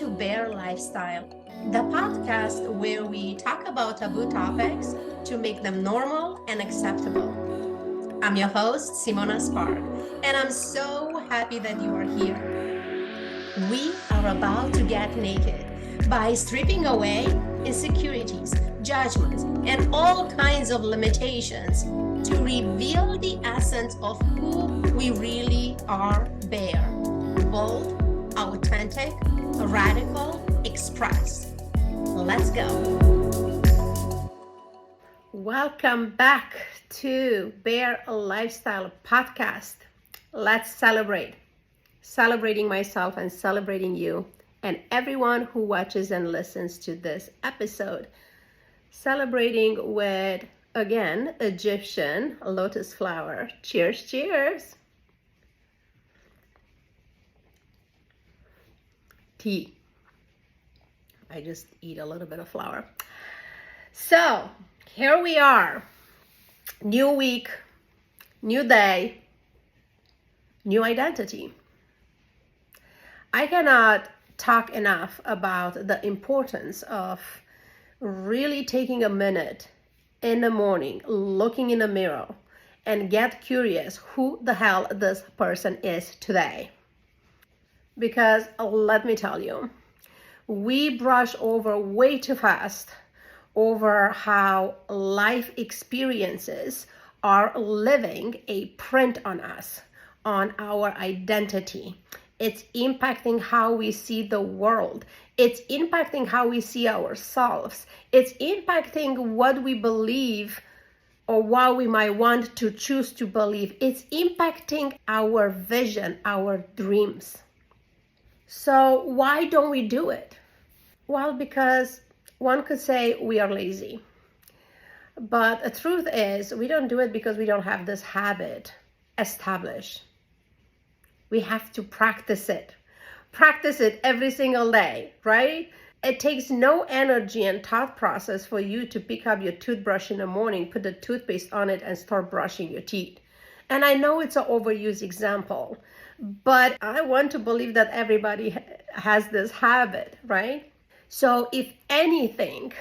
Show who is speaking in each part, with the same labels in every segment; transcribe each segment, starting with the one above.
Speaker 1: to Bear Lifestyle, the podcast where we talk about taboo topics to make them normal and acceptable. I'm your host, Simona Spark, and I'm so happy that you are here. We are about to get naked by stripping away insecurities, judgments, and all kinds of limitations to reveal the essence of who we really are, Bear. Bold, authentic, radical, express. Let's go. Welcome back to Bear Lifestyle Podcast. Let's celebrate. Celebrating myself and celebrating you and everyone who watches and listens to this episode. Celebrating with, again, Egyptian lotus flower. Cheers, cheers. Tea. I just eat a little bit of flour. So here we are. New week, new day, new identity. I cannot talk enough about the importance of really taking a minute in the morning, looking in the mirror, and get curious who the hell this person is today. Because let me tell you, we brush over way too fast over how life experiences are leaving a print on us, on our identity. It's impacting how we see the world. It's impacting how we see ourselves. It's impacting what we believe or what we might want to choose to believe. It's impacting our vision, our dreams. So why don't we do it? Well, because one could say we are lazy. But the truth is, we don't do it because we don't have this habit established. We have to practice it. Practice it every single day, right? It takes no energy and thought process for you to pick up your toothbrush in the morning, put the toothpaste on it, and start brushing your teeth. And I know it's an overused example, but I want to believe that everybody has this habit, right? So if anything,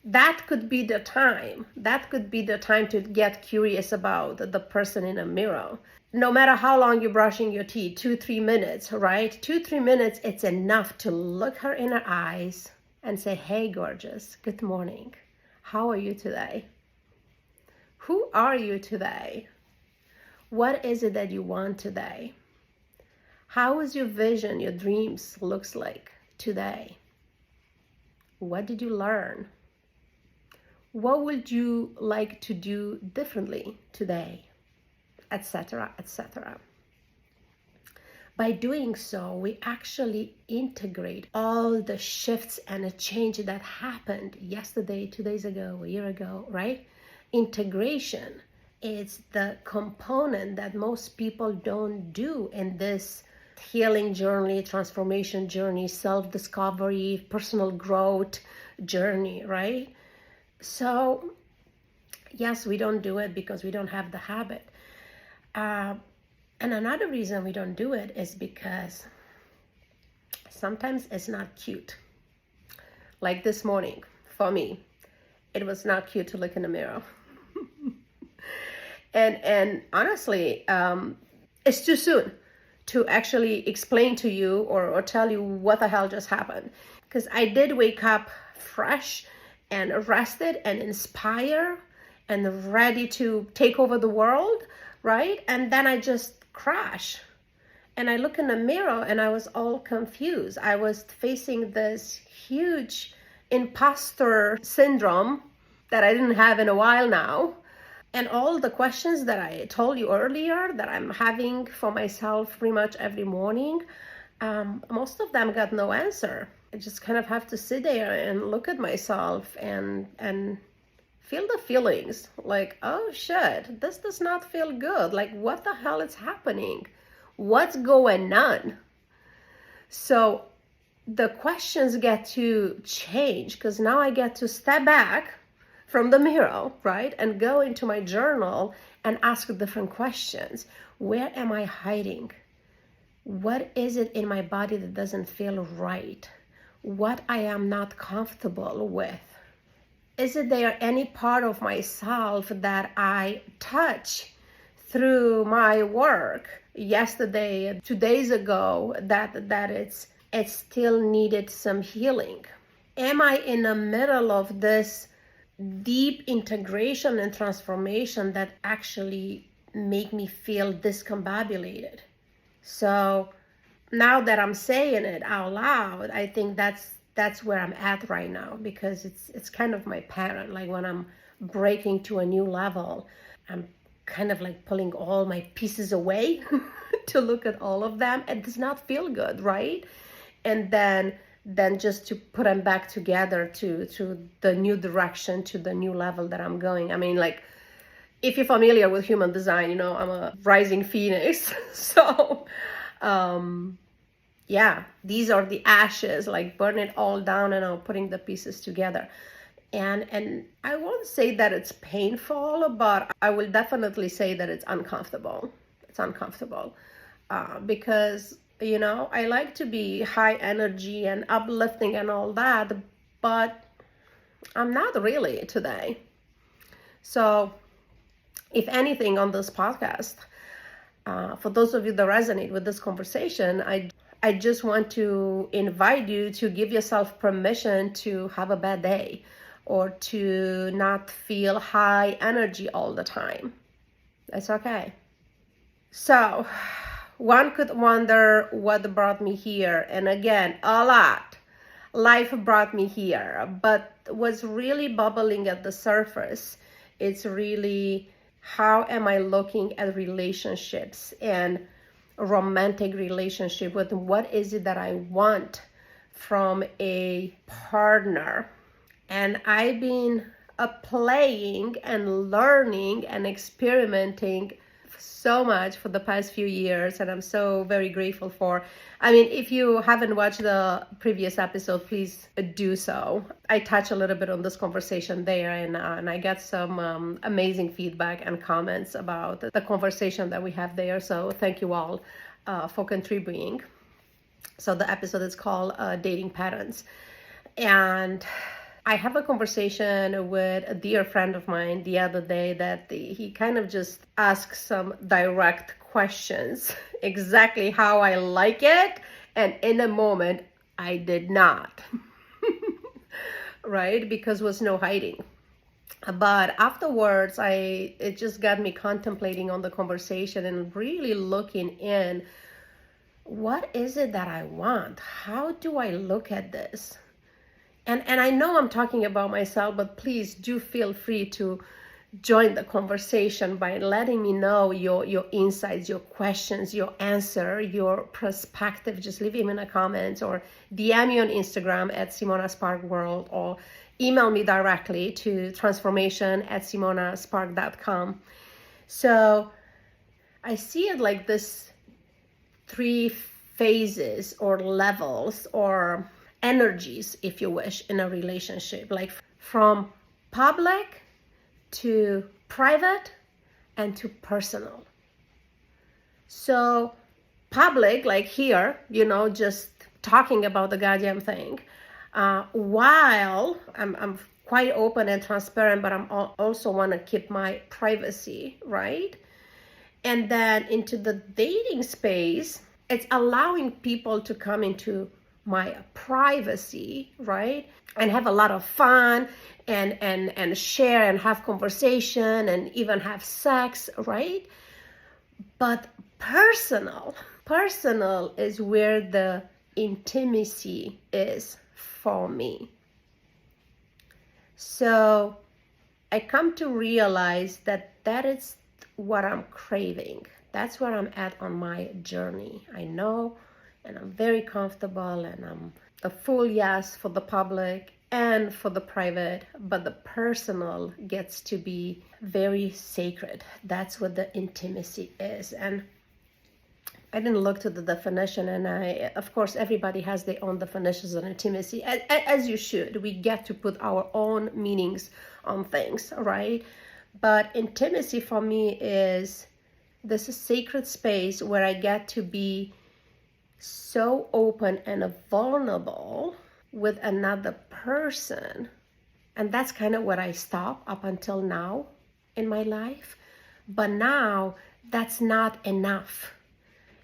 Speaker 1: that could be the time. That could be the time to get curious about the person in a mirror. No matter how long you're brushing your teeth, 2-3 minutes, right? 2-3 minutes, it's enough to look her in her eyes and say, hey, gorgeous, good morning. How are you today? Who are you today? What is it that you want today? How is your vision, your dreams looks like today? What did you learn? What would you like to do differently today? Etc., etc. By doing so, we actually integrate all the shifts and a change that happened yesterday, 2 days ago, a year ago, right? Integration is the component that most people don't do in this healing journey, transformation journey, self-discovery, personal growth journey, right? So, yes, we don't do it because we don't have the habit. And another reason we don't do it is because sometimes it's not cute. Like this morning, for me, it was not cute to look in the mirror. and honestly, it's too soon to actually explain to you or tell you what the hell just happened. Because I did wake up fresh and rested and inspired and ready to take over the world, right? And then I just crash. And I look in the mirror and I was all confused. I was facing this huge imposter syndrome that I didn't have in a while now. And all the questions that I told you earlier that I'm having for myself pretty much every morning, most of them got no answer. I just kind of have to sit there and look at myself and feel the feelings. Like, oh shit, this does not feel good. Like, what the hell is happening? What's going on? So the questions get to change because now I get to step back from the mirror, right? And go into my journal and ask different questions. Where am I hiding? What is it in my body that doesn't feel right? What I am not comfortable with? Is it there any part of myself that I touch through my work yesterday, 2 days ago, that it still needed some healing? Am I in the middle of this deep integration and transformation that actually make me feel discombobulated? So now that I'm saying it out loud, I think that's where I'm at right now, because it's kind of my pattern. Like when I'm breaking to a new level, I'm kind of like pulling all my pieces away to look at all of them. It does not feel good, right? And then just to put them back together to the new direction, to the new level that I'm going. I mean, like, if you're familiar with human design, you know I'm a rising phoenix. So yeah, these are the ashes, like burn it all down and I'm putting the pieces together. And I won't say that it's painful, but I will definitely say that it's uncomfortable. It's uncomfortable because, I like to be high energy and uplifting and all that, but I'm not really today. So if anything on this podcast, for those of you that resonate with this conversation, I just want to invite you to give yourself permission to have a bad day or to not feel high energy all the time. That's okay. So one could wonder what brought me here. And again, a lot. Life brought me here. But what's really bubbling at the surface, it's really, how am I looking at relationships and romantic relationship, with what is it that I want from a partner? And I've been playing and learning and experimenting so much for the past few years, and I'm so very grateful for. I mean, if you haven't watched the previous episode, please do so. I touch a little bit on this conversation there, and I got some amazing feedback and comments about the conversation that we have there. So thank you all for contributing. So the episode is called Dating Patterns. And I have a conversation with a dear friend of mine the other day that he kind of just asked some direct questions, exactly how I like it. And in a moment, I did not, right? Because there was no hiding. But afterwards, it just got me contemplating on the conversation and really looking in, what is it that I want? How do I look at this? And I know I'm talking about myself, but please do feel free to join the conversation by letting me know your insights, your questions, your answer, your perspective. Just leave them in the comments or DM me on Instagram at Simona Spark World, or email me directly to transformation@simonaspark.com. So I see it like this 3 phases or levels or energies, if you wish, in a relationship, like from public to private and to personal. So public, like here, just talking about the goddamn thing, while I'm quite open and transparent, but I'm also want to keep my privacy, right? And then into the dating space, it's allowing people to come into my privacy, right? And have a lot of fun and share and have conversation and even have sex, right? But personal is where the intimacy is for me. So I come to realize that is what I'm craving. That's where I'm at on my journey. I know, and I'm very comfortable, and I'm a full yes for the public and for the private, but the personal gets to be very sacred. That's what the intimacy is. And I didn't look to the definition, and of course, everybody has their own definitions of intimacy, as you should. We get to put our own meanings on things, right? But intimacy for me is this sacred space where I get to be so open and vulnerable with another person. And that's kind of what I stopped up until now in my life. But now that's not enough.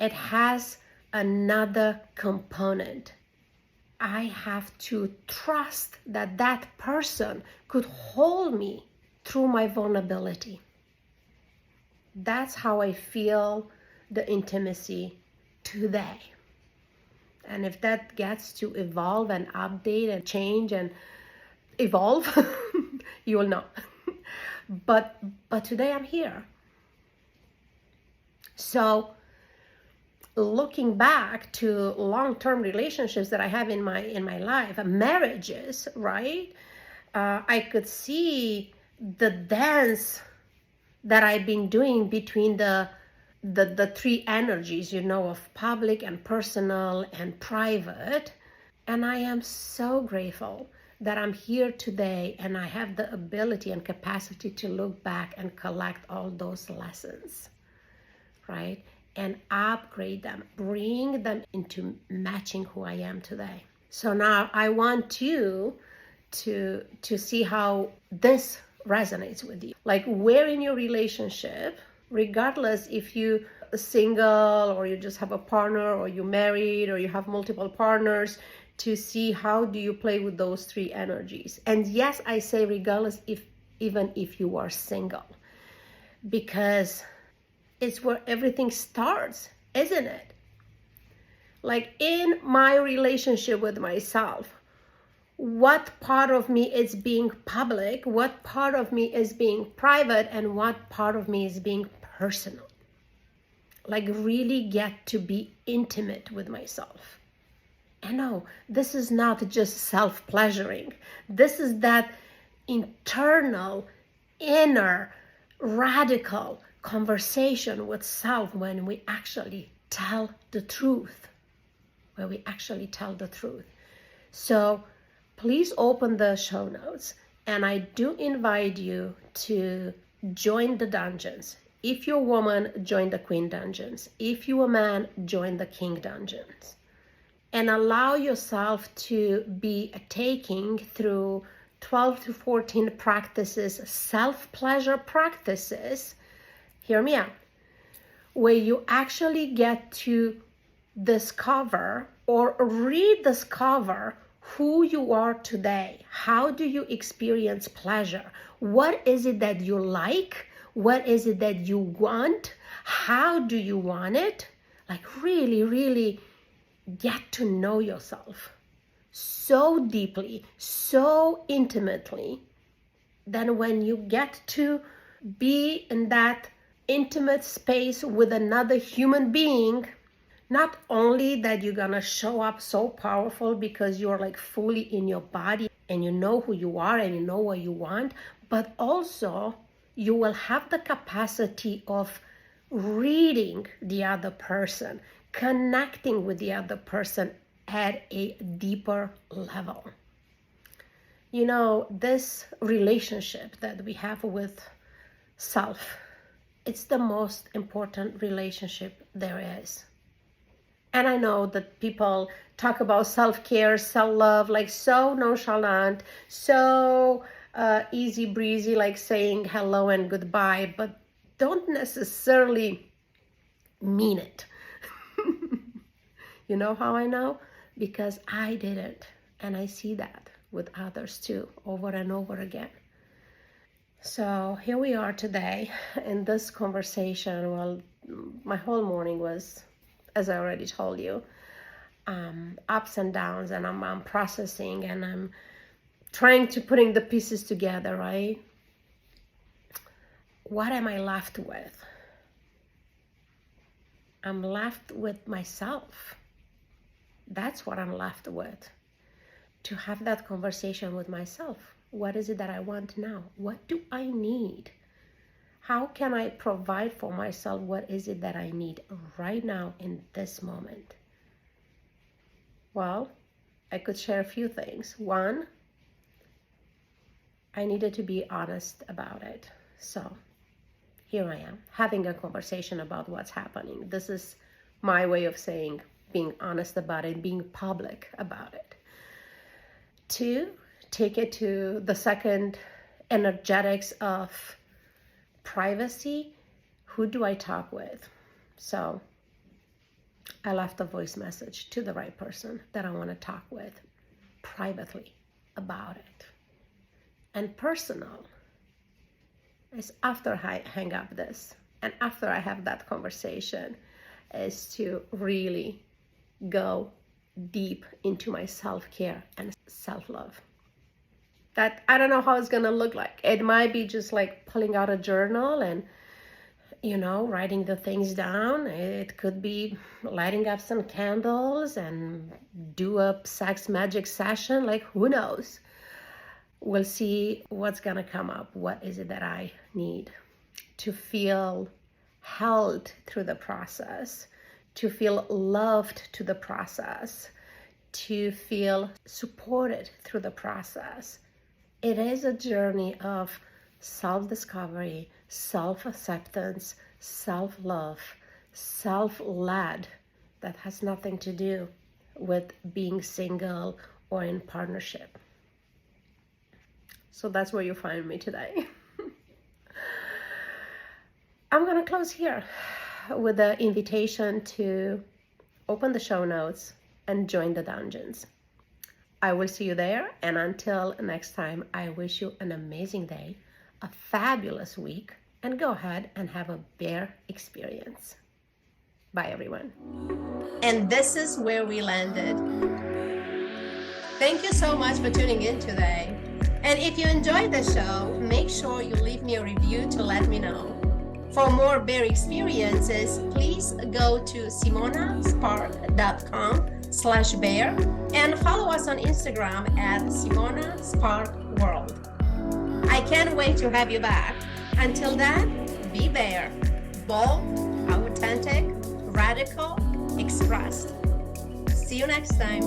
Speaker 1: It has another component. I have to trust that that person could hold me through my vulnerability. That's how I feel the intimacy today. And if that gets to evolve and update and change and evolve, you will know. But today I'm here. So looking back to long-term relationships that I have in my life, marriages, right? I could see the dance that I've been doing between the three energies, of public and personal and private. And I am so grateful that I'm here today and I have the ability and capacity to look back and collect all those lessons, right? And upgrade them, bring them into matching who I am today. So now I want you to see how this resonates with you. Like, where in your relationship, regardless if you are single or you just have a partner or you're married or you have multiple partners, to see how do you play with those three energies. And yes, I say regardless, even if you are single, because it's where everything starts, isn't it? Like, in my relationship with myself, what part of me is being public, what part of me is being private, and what part of me is being personal. Like, really get to be intimate with myself. And no, this is not just self-pleasuring. This is that internal, inner, radical conversation with self when we actually tell the truth. So please open the show notes, and I do invite you to join the dungeons. If you're a woman, join the Queen Dungeons. If you're a man, join the King Dungeons. And allow yourself to be taking through 12 to 14 practices, self-pleasure practices, hear me out, where you actually get to discover or rediscover who you are today. How do you experience pleasure? What is it that you like? What is it that you want? How do you want it? Like, really, really get to know yourself so deeply, so intimately, then when you get to be in that intimate space with another human being, not only that you're gonna show up so powerful because you're like fully in your body and you know who you are and you know what you want, but also you will have the capacity of reading the other person, connecting with the other person at a deeper level. This relationship that we have with self, it's the most important relationship there is. And I know that people talk about self-care, self-love, like so nonchalant, so easy breezy, like saying hello and goodbye, but don't necessarily mean it. You know how I know? Because I didn't. And I see that with others too, over and over again. So here we are today in this conversation. Well, my whole morning was, as I already told you, ups and downs, and I'm processing and I'm trying to putting the pieces together, right? What am I left with? I'm left with myself. That's what I'm left with. To have that conversation with myself. What is it that I want now? What do I need? How can I provide for myself? What is it that I need right now in this moment? Well, I could share a few things. One, I needed to be honest about it. So here I am having a conversation about what's happening. This is my way of saying being honest about it, being public about it. 2, take it to the second energetics of privacy. Who do I talk with? So I left a voice message to the right person that I want to talk with privately about it. And personal is after I hang up this and after I have that conversation, is to really go deep into my self-care and self-love. That I don't know how it's gonna look like. It might be just like pulling out a journal and writing the things down. It could be lighting up some candles and do a sex magic session. Like, who knows? We'll see what's gonna come up. What is it that I need to feel held through the process, to feel loved through the process, to feel supported through the process. It is a journey of self-discovery, self-acceptance, self-love, self-led, that has nothing to do with being single or in partnership. So that's where you find me today. I'm gonna close here with the invitation to open the show notes and join the dungeons. I will see you there, and until next time, I wish you an amazing day, a fabulous week, and go ahead and have a bear experience. Bye, everyone. And this is where we landed. Thank you so much for tuning in today. And if you enjoyed the show, make sure you leave me a review to let me know. For more bear experiences, please go to simonaspark.com/bear and follow us on Instagram at Simona Spark World. I can't wait to have you back. Until then, be bear, bold, authentic, radical, expressed. See you next time.